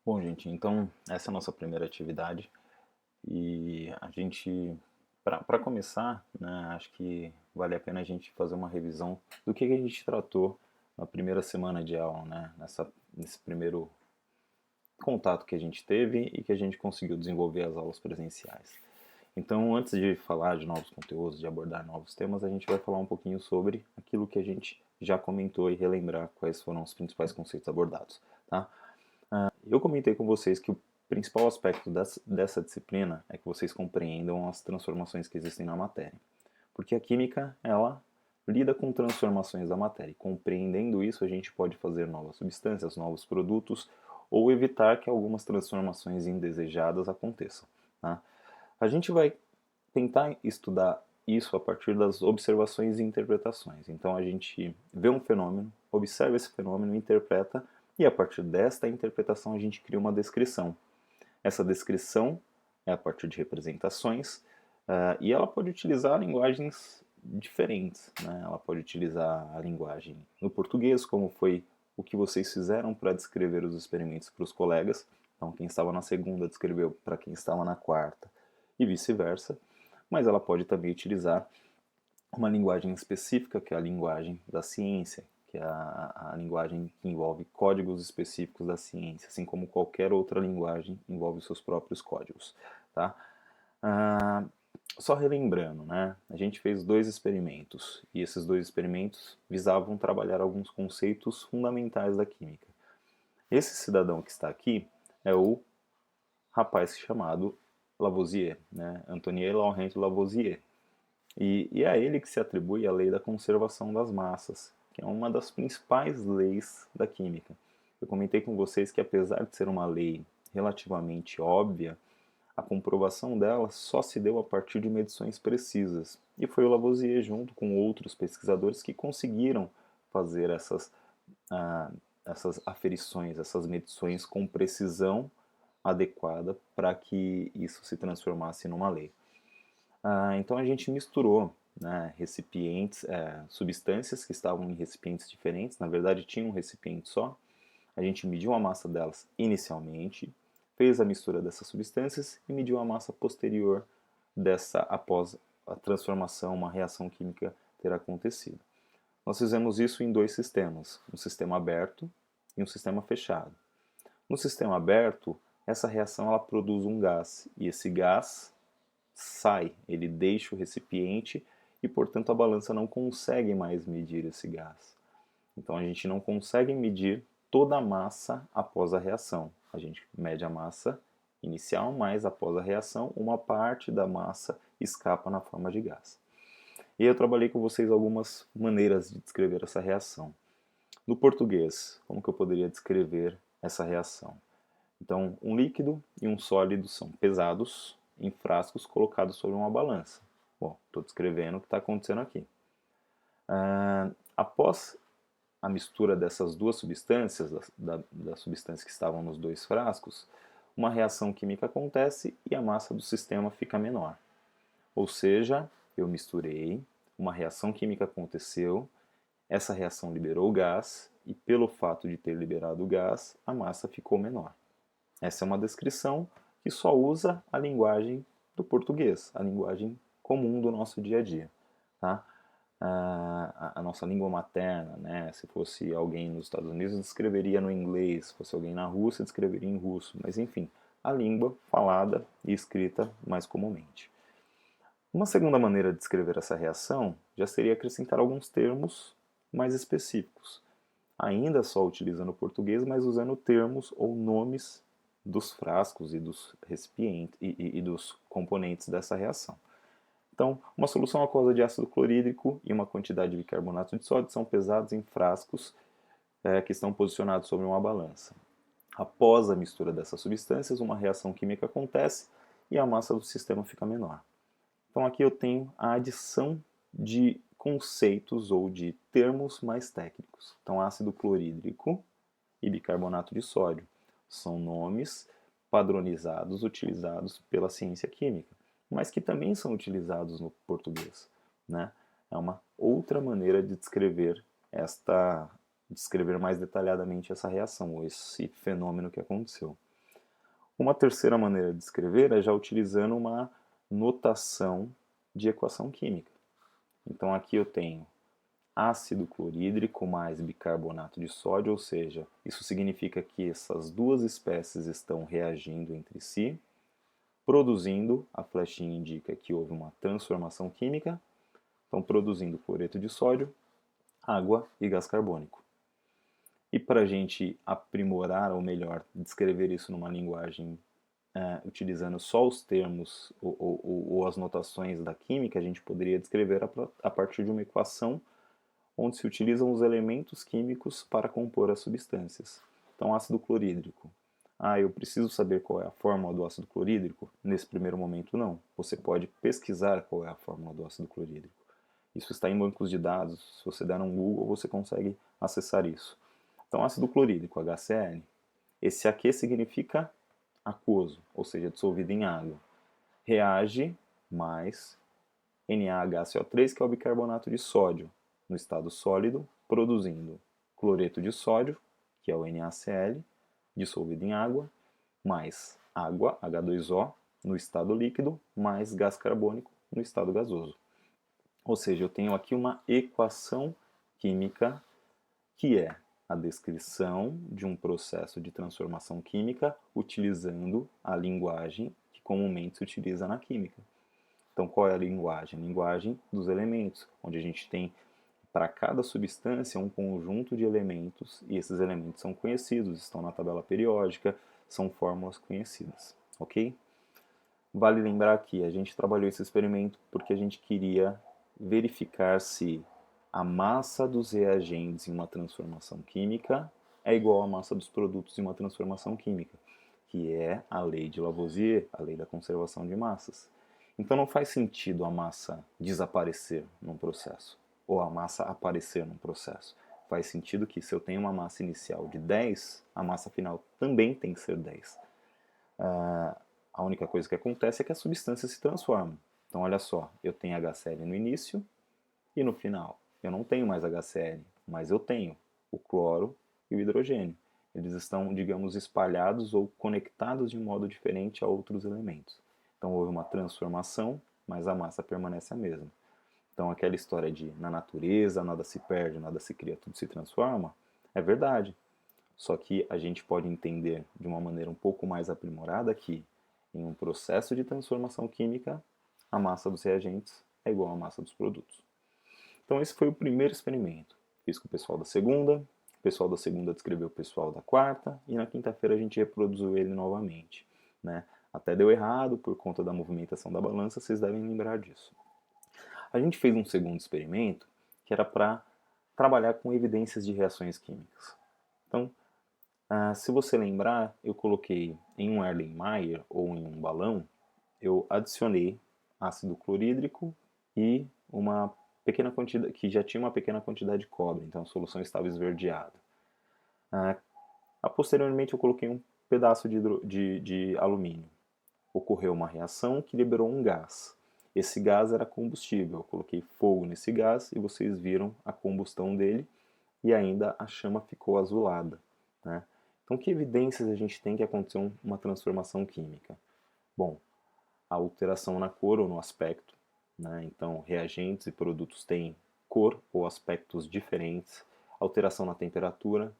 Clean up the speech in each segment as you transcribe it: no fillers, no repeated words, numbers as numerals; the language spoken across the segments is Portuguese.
Bom, gente, então essa é a nossa primeira atividade e a gente, para começar, né, acho que vale a pena a gente fazer uma revisão do que a gente tratou na primeira semana de aula, né, nesse primeiro contato que a gente teve e que a gente conseguiu desenvolver as aulas presenciais. Então, antes de falar de novos conteúdos, de abordar novos temas, a gente vai falar um pouquinho sobre aquilo que a gente já comentou e relembrar quais foram os principais conceitos abordados, tá? Eu comentei com vocês que o principal aspecto dessa disciplina é que vocês compreendam as transformações que existem na matéria. Porque a química, ela lida com transformações da matéria. E compreendendo isso, a gente pode fazer novas substâncias, novos produtos, ou evitar que algumas transformações indesejadas aconteçam. Tá? A gente vai tentar estudar isso a partir das observações e interpretações. Então a gente vê um fenômeno, observa esse fenômeno, interpreta e a partir desta interpretação a gente cria uma descrição. Essa descrição é a partir de representações e ela pode utilizar linguagens diferentes. Né? Ela pode utilizar a linguagem no português, como foi o que vocês fizeram para descrever os experimentos para os colegas. Então, quem estava na segunda descreveu para quem estava na quarta e vice-versa. Mas ela pode também utilizar uma linguagem específica, que é a linguagem da ciência, que é a linguagem que envolve códigos específicos da ciência, assim como qualquer outra linguagem envolve seus próprios códigos. Tá? Ah, só relembrando, né? A gente fez dois experimentos e esses dois experimentos visavam trabalhar alguns conceitos fundamentais da química. Esse cidadão que está aqui é o rapaz chamado Lavoisier, né? Antoine Laurent Lavoisier. E é a ele que se atribui a lei da conservação das massas, que é uma das principais leis da química. Eu comentei com vocês que, apesar de ser uma lei relativamente óbvia, a comprovação dela só se deu a partir de medições precisas. E foi o Lavoisier, junto com outros pesquisadores, que conseguiram fazer ah, essas aferições, essas medições com precisão adequada para que isso se transformasse numa lei. Então a gente misturou, né, recipientes, substâncias que estavam em recipientes diferentes, na verdade tinha um recipiente só. A gente mediu a massa delas inicialmente, fez a mistura dessas substâncias e mediu a massa posterior dessa após a transformação, uma reação química ter acontecido. Nós fizemos isso em dois sistemas, um sistema aberto e um sistema fechado. No sistema aberto, essa reação ela produz um gás e esse gás sai, ele deixa o recipiente e, portanto, a balança não consegue mais medir esse gás. Então, a gente não consegue medir toda a massa após a reação. A gente mede a massa inicial, mas após a reação, uma parte da massa escapa na forma de gás. E eu trabalhei com vocês algumas maneiras de descrever essa reação. No português, como que eu poderia descrever essa reação? Então, um líquido e um sólido são pesados em frascos colocados sobre uma balança. Bom, estou descrevendo o que está acontecendo aqui. Após a mistura dessas duas substâncias, das substâncias que estavam nos dois frascos, uma reação química acontece e a massa do sistema fica menor. Ou seja, eu misturei, uma reação química aconteceu, essa reação liberou gás e pelo fato de ter liberado o gás, a massa ficou menor. Essa é uma descrição que só usa a linguagem do português, a linguagem comum do nosso dia a dia. Tá? A nossa língua materna, né? Se fosse alguém nos Estados Unidos, descreveria no inglês, se fosse alguém na Rússia, descreveria em russo, mas enfim, a língua falada e escrita mais comumente. Uma segunda maneira de descrever essa reação já seria acrescentar alguns termos mais específicos, ainda só utilizando o português, mas usando termos ou nomes dos frascos e dos recipientes e dos componentes dessa reação. Então, uma solução aquosa de ácido clorídrico e uma quantidade de bicarbonato de sódio são pesados em frascos que estão posicionados sobre uma balança. Após a mistura dessas substâncias, uma reação química acontece e a massa do sistema fica menor. Então aqui eu tenho a adição de conceitos ou de termos mais técnicos. Então ácido clorídrico e bicarbonato de sódio são nomes padronizados utilizados pela ciência química, mas que também são utilizados no português, né? É uma outra maneira de descrever mais detalhadamente essa reação ou esse fenômeno que aconteceu. Uma terceira maneira de escrever é já utilizando uma notação de equação química. Então aqui eu tenho ácido clorídrico mais bicarbonato de sódio, ou seja, isso significa que essas duas espécies estão reagindo entre si, produzindo, a flechinha indica que houve uma transformação química, então produzindo cloreto de sódio, água e gás carbônico. E para a gente aprimorar, ou melhor, descrever isso numa linguagem utilizando só os termos ou as notações da química, a gente poderia descrever a partir de uma equação onde se utilizam os elementos químicos para compor as substâncias. Então, ácido clorídrico. Eu preciso saber qual é a fórmula do ácido clorídrico? Nesse primeiro momento, não. Você pode pesquisar qual é a fórmula do ácido clorídrico. Isso está em bancos de dados. Se você der um Google, você consegue acessar isso. Então, ácido clorídrico, HCl. Esse aqui significa aquoso, ou seja, dissolvido em água. Reage mais NaHCO3, que é o bicarbonato de sódio, no estado sólido, produzindo cloreto de sódio, que é o NaCl, dissolvido em água, mais água, H2O, no estado líquido, mais gás carbônico no estado gasoso. Ou seja, eu tenho aqui uma equação química que é a descrição de um processo de transformação química utilizando a linguagem que comumente se utiliza na química. Então, qual é a linguagem? A linguagem dos elementos, onde a gente tem para cada substância um conjunto de elementos e esses elementos são conhecidos, estão na tabela periódica, são fórmulas conhecidas, ok? Vale lembrar que a gente trabalhou esse experimento porque a gente queria verificar se a massa dos reagentes em uma transformação química é igual à massa dos produtos em uma transformação química, que é a lei de Lavoisier, a lei da conservação de massas. Então não faz sentido a massa desaparecer num processo ou a massa aparecer num processo. Faz sentido que se eu tenho uma massa inicial de 10, a massa final também tem que ser 10. A única coisa que acontece é que a substância se transforma. Então olha só, eu tenho HCl no início e no final. Eu não tenho mais HCl, mas eu tenho o cloro e o hidrogênio. Eles estão, digamos, espalhados ou conectados de um modo diferente a outros elementos. Então houve uma transformação, mas a massa permanece a mesma. Então aquela história de na natureza nada se perde, nada se cria, tudo se transforma, é verdade. Só que a gente pode entender de uma maneira um pouco mais aprimorada que em um processo de transformação química, a massa dos reagentes é igual à massa dos produtos. Então esse foi o primeiro experimento. Fiz com o pessoal da segunda, o pessoal da segunda descreveu o pessoal da quarta, e na quinta-feira a gente reproduziu ele novamente. Né? Até deu errado por conta da movimentação da balança, vocês devem lembrar disso. A gente fez um segundo experimento que era para trabalhar com evidências de reações químicas. Então, se você lembrar, eu coloquei em um Erlenmeyer ou em um balão, eu adicionei ácido clorídrico e uma pequena quantidade, que já tinha uma pequena quantidade de cobre, então a solução estava esverdeada. Posteriormente eu coloquei um pedaço de alumínio. Ocorreu uma reação que liberou um gás. Esse gás era combustível. Eu coloquei fogo nesse gás e vocês viram a combustão dele e ainda a chama ficou azulada. Né? Então, que evidências a gente tem que aconteceu uma transformação química? Bom, a alteração na cor ou no aspecto. Né? Então, reagentes e produtos têm cor ou aspectos diferentes. Alteração na temperatura.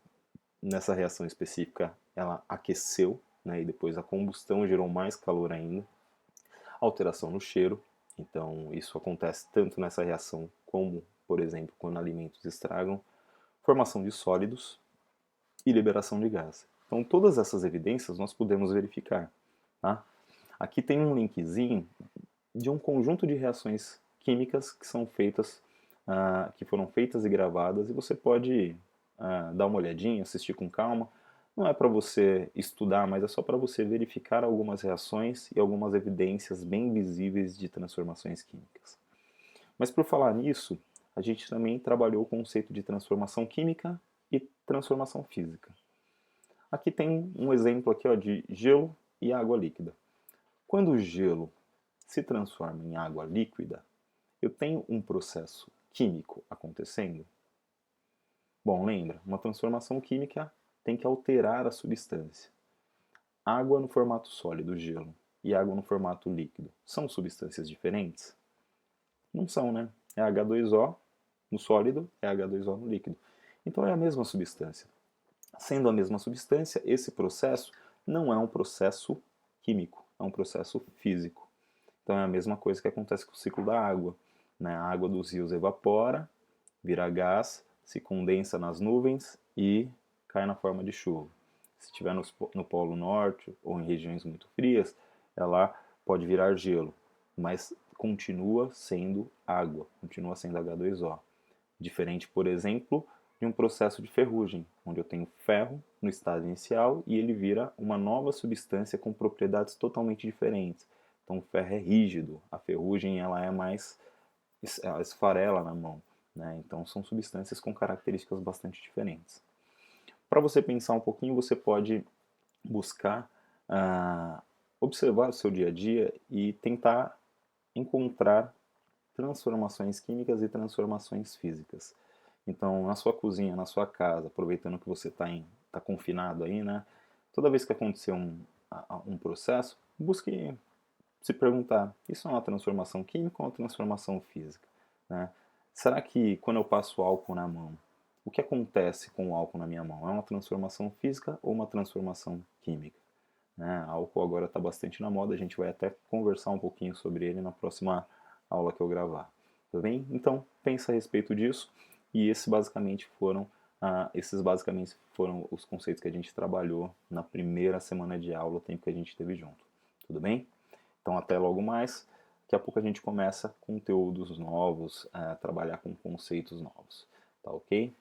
Nessa reação específica, ela aqueceu, né? E depois a combustão gerou mais calor ainda. Alteração no cheiro. Então, isso acontece tanto nessa reação como, por exemplo, quando alimentos estragam. Formação de sólidos e liberação de gás. Então, todas essas evidências nós podemos verificar. Tá? Aqui tem um linkzinho de um conjunto de reações químicas que são feitas, que foram feitas e gravadas, e você pode dar uma olhadinha, assistir com calma. Não é para você estudar, mas é só para você verificar algumas reações e algumas evidências bem visíveis de transformações químicas. Mas por falar nisso, a gente também trabalhou o conceito de transformação química e transformação física. Aqui tem um exemplo aqui, ó, de gelo e água líquida. Quando o gelo se transforma em água líquida, eu tenho um processo químico acontecendo? Bom, lembra, uma transformação química tem que alterar a substância. água no formato sólido, gelo, e água no formato líquido, são substâncias diferentes? Não são, né? É H2O no sólido, é H2O no líquido. Então é a mesma substância. Sendo a mesma substância, esse processo não é um processo químico, é um processo físico. Então é a mesma coisa que acontece com o ciclo da água, né? A água dos rios evapora, vira gás, se condensa nas nuvens e cai na forma de chuva. Se estiver no Polo Norte ou em regiões muito frias, ela pode virar gelo, mas continua sendo água, continua sendo H2O. Diferente, por exemplo, de um processo de ferrugem, onde eu tenho ferro no estado inicial e ele vira uma nova substância com propriedades totalmente diferentes. Então o ferro é rígido, a ferrugem ela é mais, ela esfarela na mão, né? Então são substâncias com características bastante diferentes. Para você pensar um pouquinho, você pode buscar observar o seu dia a dia e tentar encontrar transformações químicas e transformações físicas. Então, na sua cozinha, na sua casa, aproveitando que você está confinado aí, né? Toda vez que acontecer um processo, busque se perguntar: isso é uma transformação química ou uma transformação física? Né? Será que quando eu passo álcool na mão, o que acontece com o álcool na minha mão? É uma transformação física ou uma transformação química? Né? Álcool agora está bastante na moda, a gente vai até conversar um pouquinho sobre ele na próxima aula que eu gravar. Tá bem? Então, pensa a respeito disso e esses basicamente foram os conceitos que a gente trabalhou na primeira semana de aula, o tempo que a gente teve junto. Tudo bem? Então, até logo mais. Daqui a pouco a gente começa conteúdos novos, a trabalhar com conceitos novos. Tá ok?